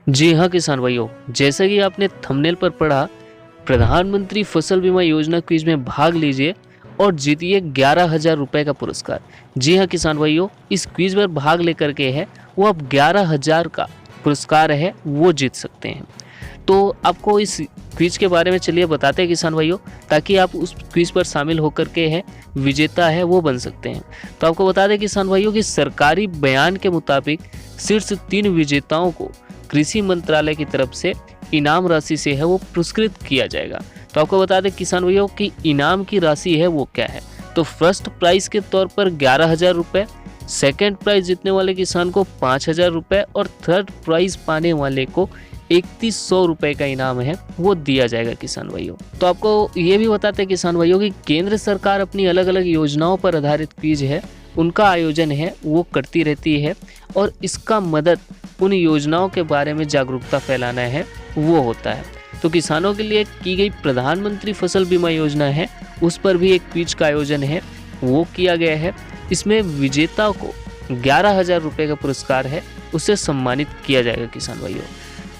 जी हाँ किसान भाइयों, जैसा कि आपने थंबनेल पर पढ़ा, प्रधानमंत्री फसल बीमा योजना क्विज में भाग लीजिए और जीतिए 11,000 रुपए का पुरस्कार। जी हाँ किसान भाइयों, इस क्विज में भाग लेकर के है वो आप 11,000 का पुरस्कार है वो जीत सकते हैं। तो आपको इस क्विज के बारे में चलिए बताते हैं किसान भाइयों, ताकि आप उस क्विज पर शामिल होकर के है विजेता है वो बन सकते हैं। तो आपको बता दें किसान भाइयों कि सरकारी बयान के मुताबिक शीर्ष 3 विजेताओं को कृषि मंत्रालय की तरफ से इनाम राशि से है वो पुरस्कृत किया जाएगा। तो आपको बता दें किसान भाइयों कि इनाम की राशि है वो क्या है। तो फर्स्ट प्राइज के तौर पर 11,000 रुपये, सेकेंड प्राइज जीतने वाले किसान को 5,000 रुपये और थर्ड प्राइज पाने वाले को 3100 रुपये का इनाम है वो दिया जाएगा किसान भाइयों। तो आपको ये भी बताते हैं किसान भाइयों कि केंद्र सरकार अपनी अलग अलग योजनाओं पर आधारित क्विज है उनका आयोजन है वो करती रहती है, और इसका मदद उन योजनाओं के बारे में जागरूकता फैलाना है वो होता है। तो किसानों के लिए की गई प्रधानमंत्री फसल बीमा योजना है उस पर भी एक क्विज का आयोजन है वो किया गया है। इसमें विजेता को 11,000 रुपये का पुरस्कार है उससे सम्मानित किया जाएगा किसान भाइयों।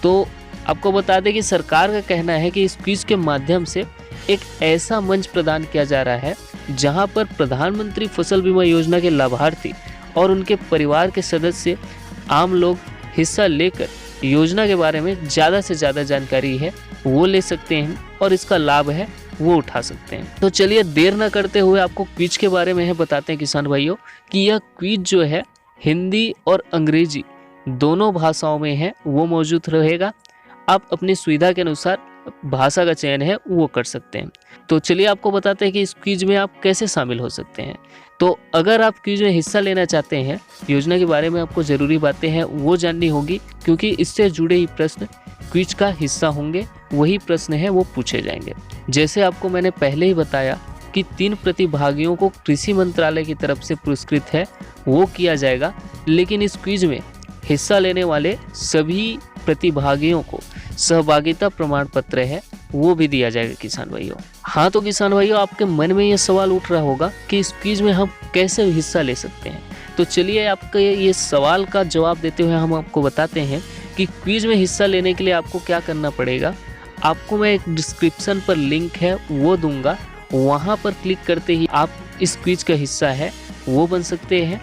तो आपको बता दें कि सरकार का कहना है कि इस क्विज के माध्यम से एक ऐसा मंच प्रदान किया जा रहा है जहां पर प्रधानमंत्री फसल बीमा योजना के लाभार्थी और उनके परिवार के सदस्य आम लोग हिस्सा लेकर योजना के बारे में ज़्यादा से ज़्यादा जानकारी है वो ले सकते हैं और इसका लाभ है वो उठा सकते हैं। तो चलिए देर न करते हुए आपको क्विज के बारे में है बताते हैं किसान भाइयों कि यह क्विज जो है हिंदी और अंग्रेजी दोनों भाषाओं में है वो मौजूद रहेगा। आप अपनी सुविधा के अनुसार भाषा का चयन है वो कर सकते हैं। तो चलिए आपको बताते हैं कि इस क्विज में आप कैसे शामिल हो सकते हैं। तो अगर आप क्विज में हिस्सा लेना चाहते हैं, योजना के बारे में आपको ज़रूरी बातें हैं वो जाननी होगी, क्योंकि इससे जुड़े ही प्रश्न क्विज का हिस्सा होंगे, वही प्रश्न है वो पूछे जाएंगे। जैसे आपको मैंने पहले ही बताया कि 3 प्रतिभागियों को कृषि मंत्रालय की तरफ से पुरस्कृत है वो किया जाएगा, लेकिन इस क्विज में हिस्सा लेने वाले सभी प्रतिभागियों को सहभागिता प्रमाण पत्र है वो भी दिया जाएगा किसान भाइयों। हाँ तो किसान भाइयों, आपके मन में ये सवाल उठ रहा होगा कि इस क्विज में हम कैसे हिस्सा ले सकते हैं। तो चलिए आपके ये सवाल का जवाब देते हुए हम आपको बताते हैं कि क्विज में हिस्सा लेने के लिए आपको क्या करना पड़ेगा। आपको मैं एक डिस्क्रिप्शन पर लिंक है वो दूंगा, वहाँ पर क्लिक करते ही आप इस क्विज का हिस्सा है वो बन सकते हैं।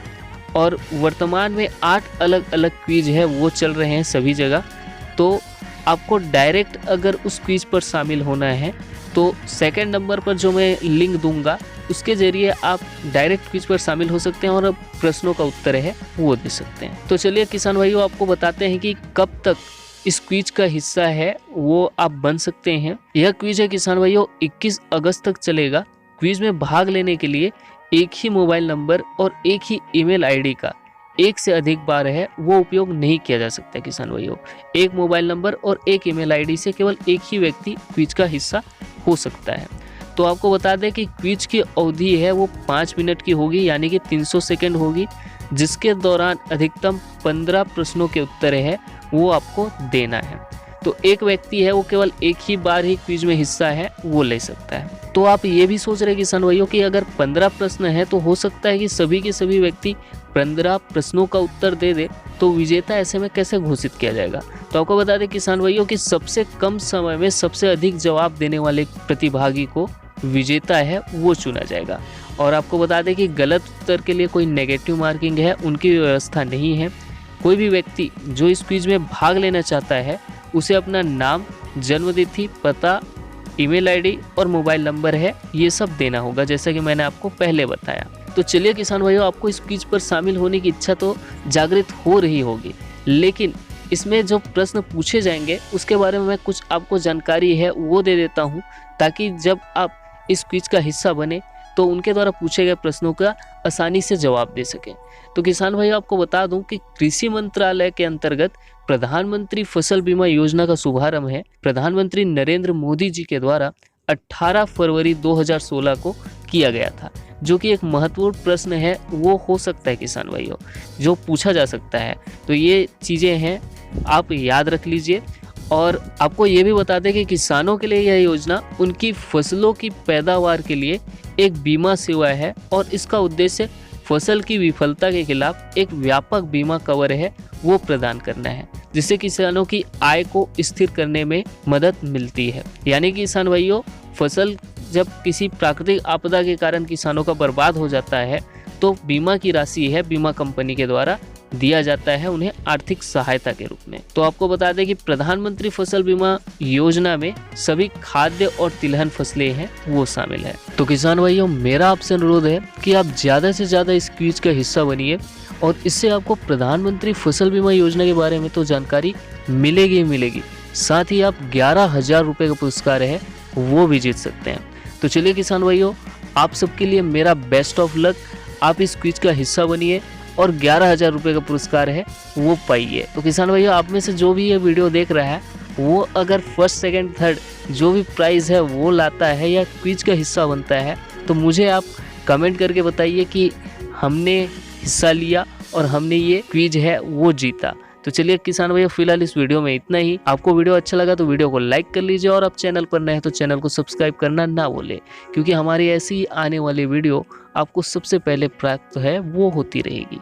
और वर्तमान में 8 अलग अलग क्विज है वो चल रहे हैं सभी जगह। तो आपको डायरेक्ट अगर उस क्विज पर शामिल होना है तो सेकंड नंबर पर जो मैं लिंक दूंगा उसके ज़रिए आप डायरेक्ट क्विज पर शामिल हो सकते हैं और प्रश्नों का उत्तर है वो दे सकते हैं। तो चलिए किसान भाइयों, आपको बताते हैं कि कब तक इस क्विज का हिस्सा है वो आप बन सकते हैं। यह क्विज है किसान भाइयों 21 अगस्त तक चलेगा। क्विज में भाग लेने के लिए एक ही मोबाइल नंबर और एक ही ईमेल आईडी का एक से अधिक बार है वो उपयोग नहीं किया जा सकता किसान भाइयों। एक मोबाइल नंबर और एक ईमेल आईडी से केवल एक ही व्यक्ति क्विज का हिस्सा हो सकता है। तो आपको बता दें कि क्विज की अवधि है वो 5 मिनट की होगी, यानी कि 300 सेकंड होगी, जिसके दौरान अधिकतम 15 प्रश्नों के उत्तर है वो आपको देना है। तो एक व्यक्ति है वो केवल एक ही बार ही क्विज में हिस्सा है वो ले सकता है। तो आप ये भी सोच रहे किसान भाइयों कि अगर 15 प्रश्न है तो हो सकता है कि सभी के सभी व्यक्ति 15 प्रश्नों का उत्तर दे दे, तो विजेता ऐसे में कैसे घोषित किया जाएगा। तो आपको बता दें किसान भाइयों कि सबसे कम समय में सबसे अधिक जवाब देने वाले प्रतिभागी को विजेता है वो चुना जाएगा। और आपको बता दें कि गलत उत्तर के लिए कोई नेगेटिव मार्किंग है उनकी व्यवस्था नहीं है। कोई भी व्यक्ति जो इस क्विज में भाग लेना चाहता है उसे अपना नाम, जन्मतिथि, पता, ईमेल आईडी और मोबाइल नंबर है ये सब देना होगा, जैसा कि मैंने आपको पहले बताया। तो चलिए किसान भाइयों, आपको इस क्विज पर शामिल होने की इच्छा तो जागृत हो रही होगी, लेकिन इसमें जो प्रश्न पूछे जाएंगे उसके बारे में मैं कुछ आपको जानकारी है वो दे देता हूँ, ताकि जब आप इस क्विज का हिस्सा बने तो उनके द्वारा पूछे गए प्रश्नों का आसानी से जवाब दे सकें। तो किसान भाई आपको बता दूं कि कृषि मंत्रालय के अंतर्गत प्रधानमंत्री फसल बीमा योजना का शुभारंभ है प्रधानमंत्री नरेंद्र मोदी जी के द्वारा 18 फरवरी 2016 को किया गया था, जो कि एक महत्वपूर्ण प्रश्न है वो हो सकता है किसान भाइयों जो पूछा जा सकता है। तो ये चीज़ें हैं आप याद रख लीजिए। और आपको ये भी बता दें कि किसानों के लिए यह योजना उनकी फसलों की पैदावार के लिए एक बीमा सेवा है और इसका उद्देश्य फसल की विफलता के खिलाफ एक व्यापक बीमा कवर है वो प्रदान करना है, जिससे किसानों की आय को स्थिर करने में मदद मिलती है। यानी कि किसान भाइयों, फसल जब किसी प्राकृतिक आपदा के कारण किसानों का बर्बाद हो जाता है तो बीमा की राशि है बीमा कंपनी के द्वारा दिया जाता है उन्हें आर्थिक सहायता के रूप में। तो आपको बता दें कि प्रधानमंत्री फसल बीमा योजना में सभी खाद्य और तिलहन फसलें हैं वो शामिल है। तो किसान भाइयों, मेरा आपसे अनुरोध है कि आप ज़्यादा से ज़्यादा इस क्विज का हिस्सा बनिए और इससे आपको प्रधानमंत्री फसल बीमा योजना के बारे में तो जानकारी मिलेगी ही मिलेगी, साथ ही आप 11,000 रुपये का पुरस्कार है वो भी जीत सकते हैं। तो चलिए किसान भाइयों, आप सबके लिए मेरा बेस्ट ऑफ लक। आप इस क्विज का हिस्सा बनिए और 11,000 रुपये का पुरस्कार है वो पाइए। तो किसान भाइयों, आप में से जो भी ये वीडियो देख रहा है वो अगर फर्स्ट सेकंड थर्ड जो भी प्राइज़ है वो लाता है या क्विज का हिस्सा बनता है तो मुझे आप कमेंट करके बताइए कि हमने हिस्सा लिया और हमने ये क्विज है वो जीता। तो चलिए किसान भैया, फिलहाल इस वीडियो में इतना ही। आपको वीडियो अच्छा लगा तो वीडियो को लाइक कर लीजिए और आप चैनल पर नए हैं तो चैनल को सब्सक्राइब करना ना भूलें, क्योंकि हमारी ऐसी आने वाली वीडियो आपको सबसे पहले प्राप्त है वो होती रहेगी।